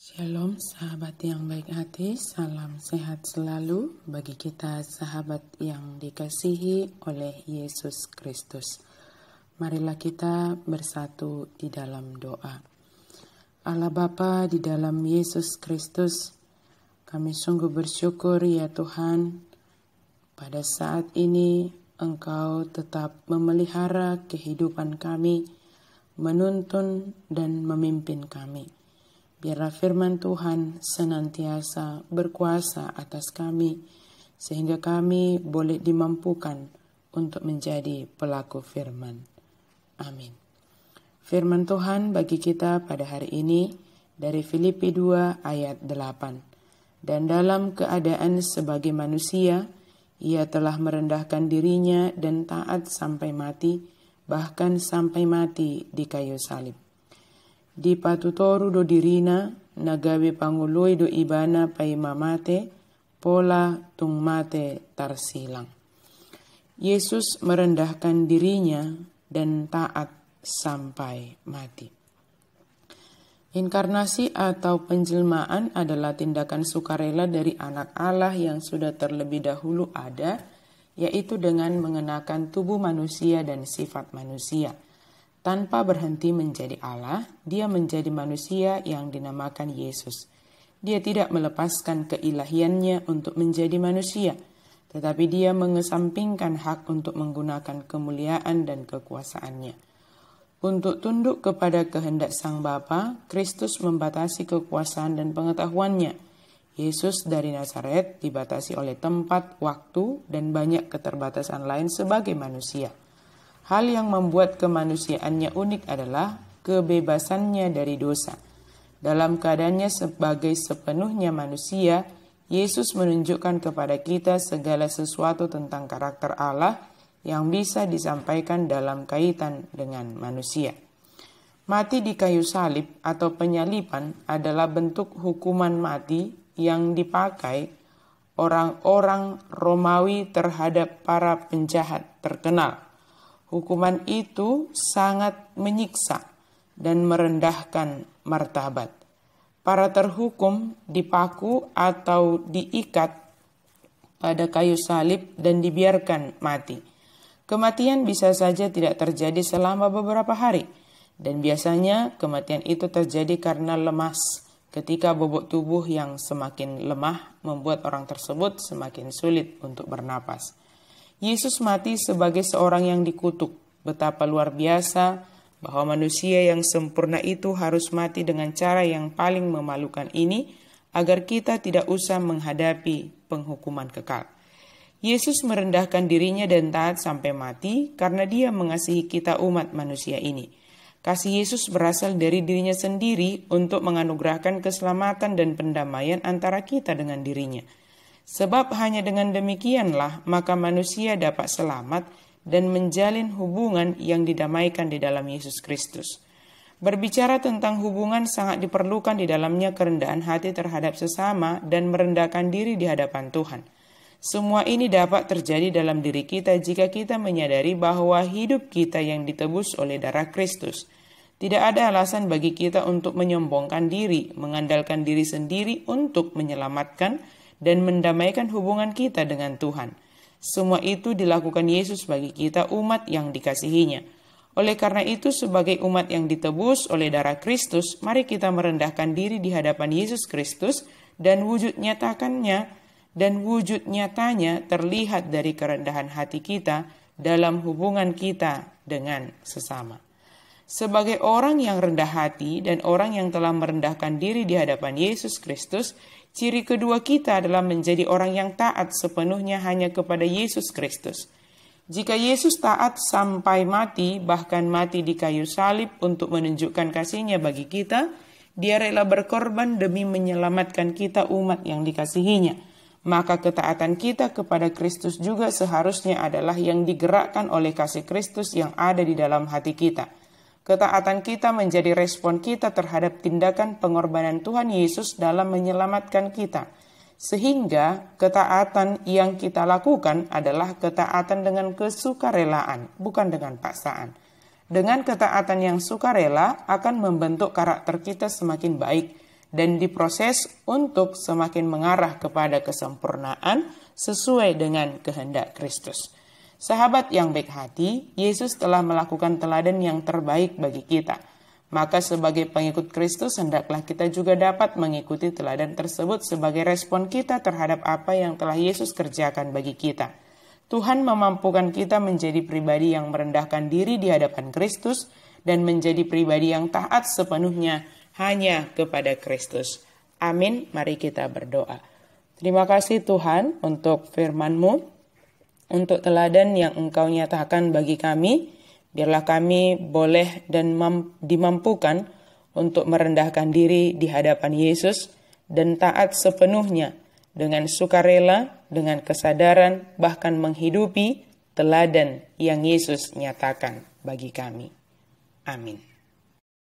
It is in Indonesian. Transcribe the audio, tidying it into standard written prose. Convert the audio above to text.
Shalom sahabat yang baik hati, salam sehat selalu bagi kita sahabat yang dikasihi oleh Yesus Kristus. Marilah kita bersatu di dalam doa. Allah Bapa, di dalam Yesus Kristus, kami sungguh bersyukur ya Tuhan, pada saat ini Engkau tetap memelihara kehidupan kami, menuntun dan memimpin kami. Biarlah firman Tuhan senantiasa berkuasa atas kami, sehingga kami boleh dimampukan untuk menjadi pelaku firman. Amin. Firman Tuhan bagi kita pada hari ini dari Filipi 2 ayat 8. Dan dalam keadaan sebagai manusia, ia telah merendahkan dirinya dan taat sampai mati, bahkan sampai mati di kayu salib. Di patutoru do dirina, nagawe pangului do ibana paima mate, pola tung mate tarsilang. Yesus merendahkan dirinya dan taat sampai mati. Inkarnasi atau penjelmaan adalah tindakan sukarela dari anak Allah yang sudah terlebih dahulu ada, yaitu dengan mengenakan tubuh manusia dan sifat manusia. Tanpa berhenti menjadi Allah, dia menjadi manusia yang dinamakan Yesus. Dia tidak melepaskan keilahiannya untuk menjadi manusia, tetapi dia mengesampingkan hak untuk menggunakan kemuliaan dan kekuasaannya. Untuk tunduk kepada kehendak Sang Bapa, Kristus membatasi kekuasaan dan pengetahuannya. Yesus dari Nazaret dibatasi oleh tempat, waktu, dan banyak keterbatasan lain sebagai manusia. Hal yang membuat kemanusiaannya unik adalah kebebasannya dari dosa. Dalam keadaannya sebagai sepenuhnya manusia, Yesus menunjukkan kepada kita segala sesuatu tentang karakter Allah yang bisa disampaikan dalam kaitan dengan manusia. Mati di kayu salib atau penyaliban adalah bentuk hukuman mati yang dipakai orang-orang Romawi terhadap para penjahat terkenal. Hukuman itu sangat menyiksa dan merendahkan martabat. Para terhukum dipaku atau diikat pada kayu salib dan dibiarkan mati. Kematian bisa saja tidak terjadi selama beberapa hari, dan biasanya kematian itu terjadi karena lemas. Ketika bobot tubuh yang semakin lemah membuat orang tersebut semakin sulit untuk bernapas. Yesus mati sebagai seorang yang dikutuk. Betapa luar biasa bahwa manusia yang sempurna itu harus mati dengan cara yang paling memalukan ini agar kita tidak usah menghadapi penghukuman kekal. Yesus merendahkan dirinya dan taat sampai mati karena dia mengasihi kita umat manusia ini. Kasih Yesus berasal dari dirinya sendiri untuk menganugerahkan keselamatan dan pendamaian antara kita dengan dirinya. Sebab hanya dengan demikianlah maka manusia dapat selamat dan menjalin hubungan yang didamaikan di dalam Yesus Kristus. Berbicara tentang hubungan sangat diperlukan di dalamnya kerendahan hati terhadap sesama dan merendahkan diri di hadapan Tuhan. Semua ini dapat terjadi dalam diri kita jika kita menyadari bahwa hidup kita yang ditebus oleh darah Kristus. Tidak ada alasan bagi kita untuk menyombongkan diri, mengandalkan diri sendiri untuk menyelamatkan dan mendamaikan hubungan kita dengan Tuhan. Semua itu dilakukan Yesus bagi kita umat yang dikasihinya. Oleh karena itu sebagai umat yang ditebus oleh darah Kristus, mari kita merendahkan diri di hadapan Yesus Kristus dan wujud nyatanya terlihat dari kerendahan hati kita dalam hubungan kita dengan sesama. Sebagai orang yang rendah hati dan orang yang telah merendahkan diri di hadapan Yesus Kristus, ciri kedua kita adalah menjadi orang yang taat sepenuhnya hanya kepada Yesus Kristus. Jika Yesus taat sampai mati, bahkan mati di kayu salib untuk menunjukkan kasih-Nya bagi kita, Dia rela berkorban demi menyelamatkan kita umat yang dikasihinya. Maka ketaatan kita kepada Kristus juga seharusnya adalah yang digerakkan oleh kasih Kristus yang ada di dalam hati kita. Ketaatan kita menjadi respon kita terhadap tindakan pengorbanan Tuhan Yesus dalam menyelamatkan kita. Sehingga ketaatan yang kita lakukan adalah ketaatan dengan kesukarelaan, bukan dengan paksaan. Dengan ketaatan yang sukarela akan membentuk karakter kita semakin baik dan diproses untuk semakin mengarah kepada kesempurnaan sesuai dengan kehendak Kristus. Sahabat yang baik hati, Yesus telah melakukan teladan yang terbaik bagi kita. Maka sebagai pengikut Kristus, hendaklah kita juga dapat mengikuti teladan tersebut sebagai respon kita terhadap apa yang telah Yesus kerjakan bagi kita. Tuhan memampukan kita menjadi pribadi yang merendahkan diri di hadapan Kristus dan menjadi pribadi yang taat sepenuhnya hanya kepada Kristus. Amin. Mari kita berdoa. Terima kasih Tuhan untuk firman-Mu, untuk teladan yang Engkau nyatakan bagi kami. Biarlah kami boleh dan dimampukan untuk merendahkan diri di hadapan Yesus dan taat sepenuhnya dengan sukarela, dengan kesadaran, bahkan menghidupi teladan yang Yesus nyatakan bagi kami. Amin.